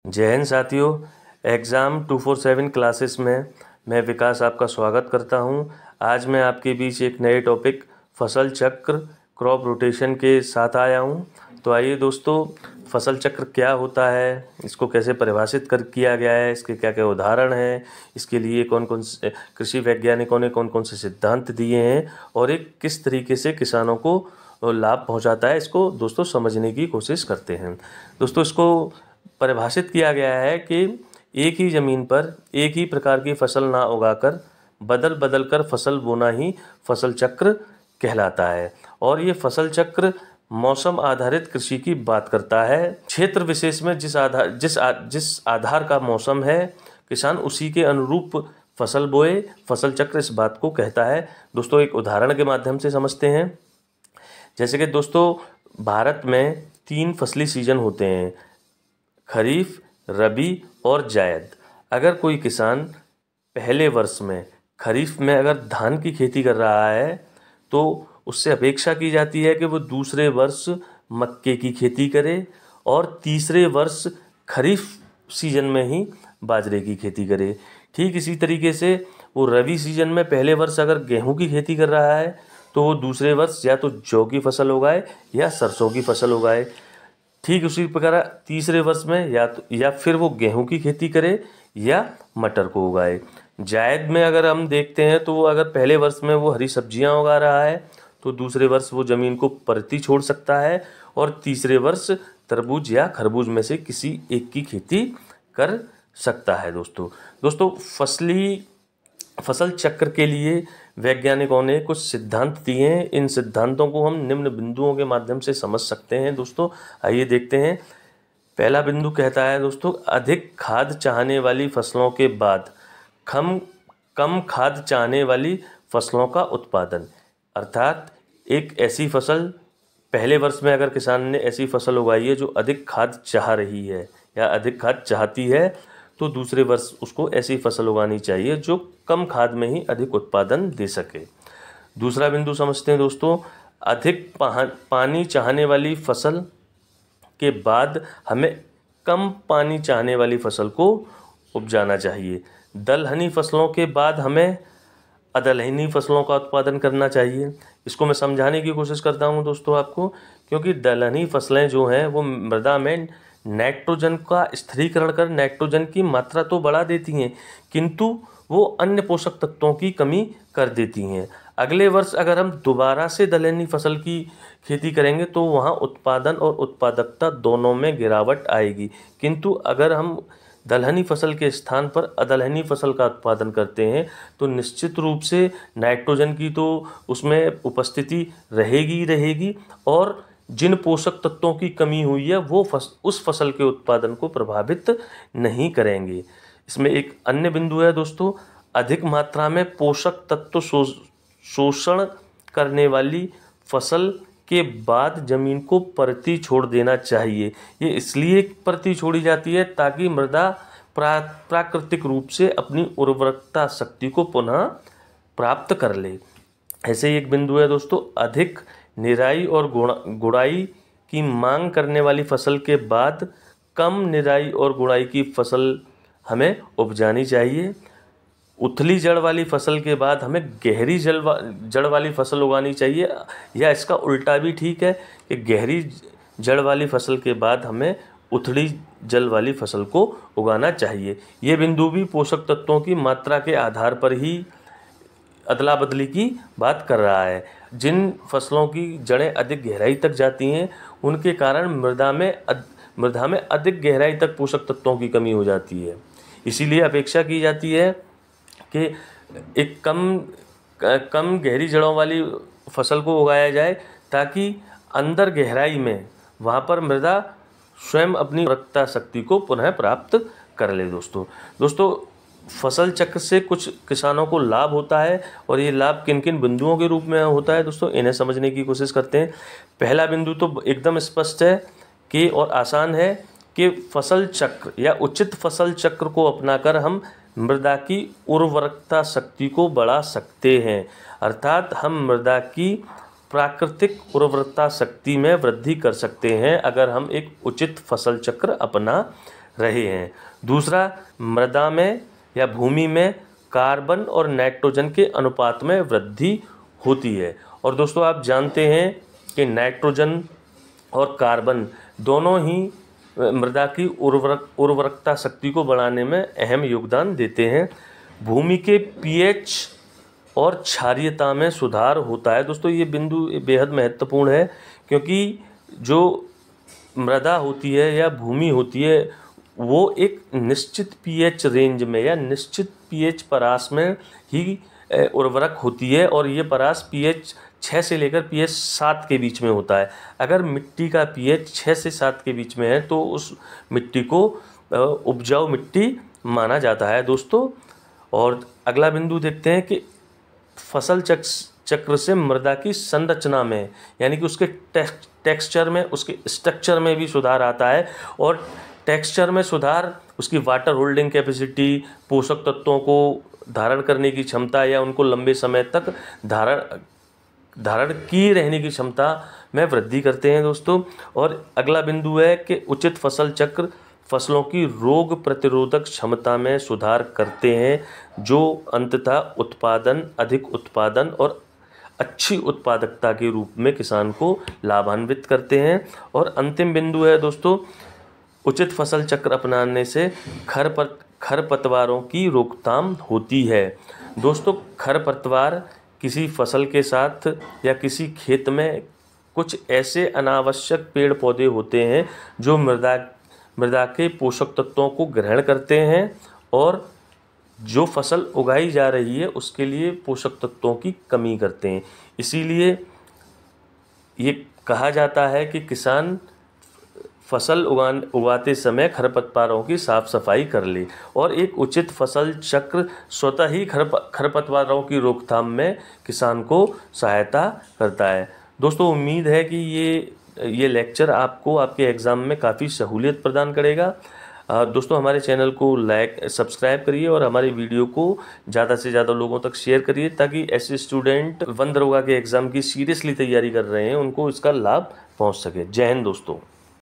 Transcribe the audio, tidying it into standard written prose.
जय हिंद साथियों। Exam 247 classes में मैं विकास आपका स्वागत करता हूं। आज मैं आपके बीच एक नए टॉपिक फसल चक्र क्रॉप रोटेशन के साथ आया हूं। तो आइए दोस्तों, फसल चक्र क्या होता है, इसको कैसे परिभाषित किया गया है, इसके क्या क्या उदाहरण हैं, इसके लिए कौन कौन से कृषि वैज्ञानिकों ने कौन कौन से सिद्धांत दिए हैं और एक किस तरीके से किसानों को लाभ पहुंचाता है, इसको दोस्तों समझने की कोशिश करते हैं। दोस्तों, इसको परिभाषित किया गया है कि एक ही ज़मीन पर एक ही प्रकार की फसल ना उगाकर बदल बदल कर फसल बोना ही फसल चक्र कहलाता है। और ये फसल चक्र मौसम आधारित कृषि की बात करता है। क्षेत्र विशेष में जिस आधार का मौसम है, किसान उसी के अनुरूप फसल बोए, फसल चक्र इस बात को कहता है। दोस्तों, एक उदाहरण के माध्यम से समझते हैं। जैसे कि दोस्तों, भारत में 3 फसली सीजन होते हैं, खरीफ, रबी और जायद। अगर कोई किसान पहले वर्ष में खरीफ में अगर धान की खेती कर रहा है तो उससे अपेक्षा की जाती है कि वो दूसरे वर्ष मक्के की खेती करे और तीसरे वर्ष खरीफ सीजन में ही बाजरे की खेती करे। ठीक इसी तरीके से वो रबी सीजन में पहले वर्ष अगर गेहूं की खेती कर रहा है तो वो दूसरे वर्ष या तो जौ की फसल उगाए या सरसों की फसल उगाए। ठीक उसी प्रकार तीसरे वर्ष में या फिर वो गेहूं की खेती करे या मटर को उगाए। जायद में अगर हम देखते हैं तो वो अगर पहले वर्ष में वो हरी सब्जियां उगा रहा है तो दूसरे वर्ष वो ज़मीन को परती छोड़ सकता है और तीसरे वर्ष तरबूज या खरबूज में से किसी एक की खेती कर सकता है। दोस्तों फसल चक्र के लिए वैज्ञानिकों ने कुछ सिद्धांत दिए हैं। इन सिद्धांतों को हम निम्न बिंदुओं के माध्यम से समझ सकते हैं। दोस्तों, आइए देखते हैं। पहला बिंदु कहता है दोस्तों, अधिक खाद चाहने वाली फसलों के बाद कम खाद चाहने वाली फसलों का उत्पादन। अर्थात एक ऐसी फसल, पहले वर्ष में अगर किसान ने ऐसी फसल उगाई है जो अधिक खाद चाह रही है या अधिक खाद चाहती है, तो दूसरे वर्ष उसको ऐसी फसल उगानी चाहिए जो कम खाद में ही अधिक उत्पादन दे सके। दूसरा बिंदु समझते हैं दोस्तों, अधिक पानी चाहने वाली फसल के बाद हमें कम पानी चाहने वाली फसल को उपजाना चाहिए। दलहनी फसलों के बाद हमें अदलहनी फसलों का उत्पादन करना चाहिए। इसको मैं समझाने की कोशिश करता हूँ दोस्तों आपको, क्योंकि दलहनी फसलें जो हैं वो मृदा में नाइट्रोजन का स्थिरीकरण कर नाइट्रोजन की मात्रा तो बढ़ा देती हैं, किंतु वो अन्य पोषक तत्वों की कमी कर देती हैं। अगले वर्ष अगर हम दोबारा से दलहनी फसल की खेती करेंगे तो वहाँ उत्पादन और उत्पादकता दोनों में गिरावट आएगी। किंतु अगर हम दलहनी फसल के स्थान पर अदलहनी फसल का उत्पादन करते हैं तो निश्चित रूप से नाइट्रोजन की तो उसमें उपस्थिति रहेगी और जिन पोषक तत्वों की कमी हुई है वो उस फसल के उत्पादन को प्रभावित नहीं करेंगे। इसमें एक अन्य बिंदु है दोस्तों, अधिक मात्रा में पोषक तत्व शोषण करने वाली फसल के बाद जमीन को परती छोड़ देना चाहिए। ये इसलिए परती छोड़ी जाती है ताकि मृदा प्राकृतिक रूप से अपनी उर्वरकता शक्ति को पुनः प्राप्त कर ले। ऐसे एक बिंदु है दोस्तों, अधिक निराई और गुड़ाई की मांग करने वाली फसल के बाद कम निराई और गुड़ाई की फसल हमें उपजानी चाहिए। उथली जड़ वाली फसल के बाद हमें गहरी जड़ वाली फसल उगानी चाहिए, या इसका उल्टा भी ठीक है कि गहरी जड़ वाली फसल के बाद हमें उथली जल वाली फसल को उगाना चाहिए। ये बिंदु भी पोषक तत्वों की मात्रा के आधार पर ही अदला बदली की बात कर रहा है। जिन फसलों की जड़ें अधिक गहराई तक जाती हैं उनके कारण मृदा में अधिक गहराई तक पोषक तत्वों की कमी हो जाती है। इसीलिए अपेक्षा की जाती है कि एक कम गहरी जड़ों वाली फसल को उगाया जाए ताकि अंदर गहराई में वहाँ पर मृदा स्वयं अपनी उर्वरकता शक्ति को पुनः प्राप्त कर ले। दोस्तों फसल चक्र से कुछ किसानों को लाभ होता है और ये लाभ किन किन बिंदुओं के रूप में होता है दोस्तों, इन्हें समझने की कोशिश करते हैं। पहला बिंदु तो एकदम स्पष्ट है कि और आसान है कि फसल चक्र या उचित फसल चक्र को अपनाकर हम मृदा की उर्वरकता शक्ति को बढ़ा सकते हैं। अर्थात हम मृदा की प्राकृतिक उर्वरकता शक्ति में वृद्धि कर सकते हैं अगर हम एक उचित फसल चक्र अपना रहे हैं। दूसरा, मृदा में या भूमि में कार्बन और नाइट्रोजन के अनुपात में वृद्धि होती है। और दोस्तों आप जानते हैं कि नाइट्रोजन और कार्बन दोनों ही मृदा की उर्वरकता शक्ति को बढ़ाने में अहम योगदान देते हैं। भूमि के पीएच और क्षारीयता में सुधार होता है। दोस्तों ये बिंदु बेहद महत्वपूर्ण है, क्योंकि जो मृदा होती है या भूमि होती है वो एक निश्चित पीएच रेंज में या निश्चित पीएच परास में ही उर्वरक होती है, और ये परास पीएच 6 से लेकर पीएच 7 के बीच में होता है। अगर मिट्टी का पीएच 6 से 7 के बीच में है तो उस मिट्टी को उपजाऊ मिट्टी माना जाता है दोस्तों। और अगला बिंदु देखते हैं कि फसल चक्र से मृदा की संरचना में यानी कि उसके टेक्सचर में, उसके स्ट्रक्चर में भी सुधार आता है। और टेक्सचर में सुधार उसकी वाटर होल्डिंग कैपेसिटी, पोषक तत्वों को धारण करने की क्षमता या उनको लंबे समय तक धारण की रहने की क्षमता में वृद्धि करते हैं दोस्तों। और अगला बिंदु है कि उचित फसल चक्र फसलों की रोग प्रतिरोधक क्षमता में सुधार करते हैं, जो अंततः अधिक उत्पादन और अच्छी उत्पादकता के रूप में किसान को लाभान्वित करते हैं। और अंतिम बिंदु है दोस्तों, उचित फसल चक्र अपनाने से खरपतवारों की रोकथाम होती है। दोस्तों खरपतवार किसी फसल के साथ या किसी खेत में कुछ ऐसे अनावश्यक पेड़ पौधे होते हैं जो मृदा के पोषक तत्वों को ग्रहण करते हैं और जो फसल उगाई जा रही है उसके लिए पोषक तत्वों की कमी करते हैं। इसीलिए ये कहा जाता है कि किसान फसल उगाते समय खरपतवारों की साफ सफाई कर ले, और एक उचित फसल चक्र स्वतः ही खरपतवारों की रोकथाम में किसान को सहायता करता है। दोस्तों उम्मीद है कि ये लेक्चर आपको आपके एग्ज़ाम में काफ़ी सहूलियत प्रदान करेगा। दोस्तों हमारे चैनल को सब्सक्राइब करिए और हमारी वीडियो को ज़्यादा से ज़्यादा लोगों तक शेयर करिए, ताकि ऐसे स्टूडेंट वन दरोगा के एग्ज़ाम की सीरियसली तैयारी कर रहे हैं उनको इसका लाभ पहुंच सके। जय हिंद दोस्तों।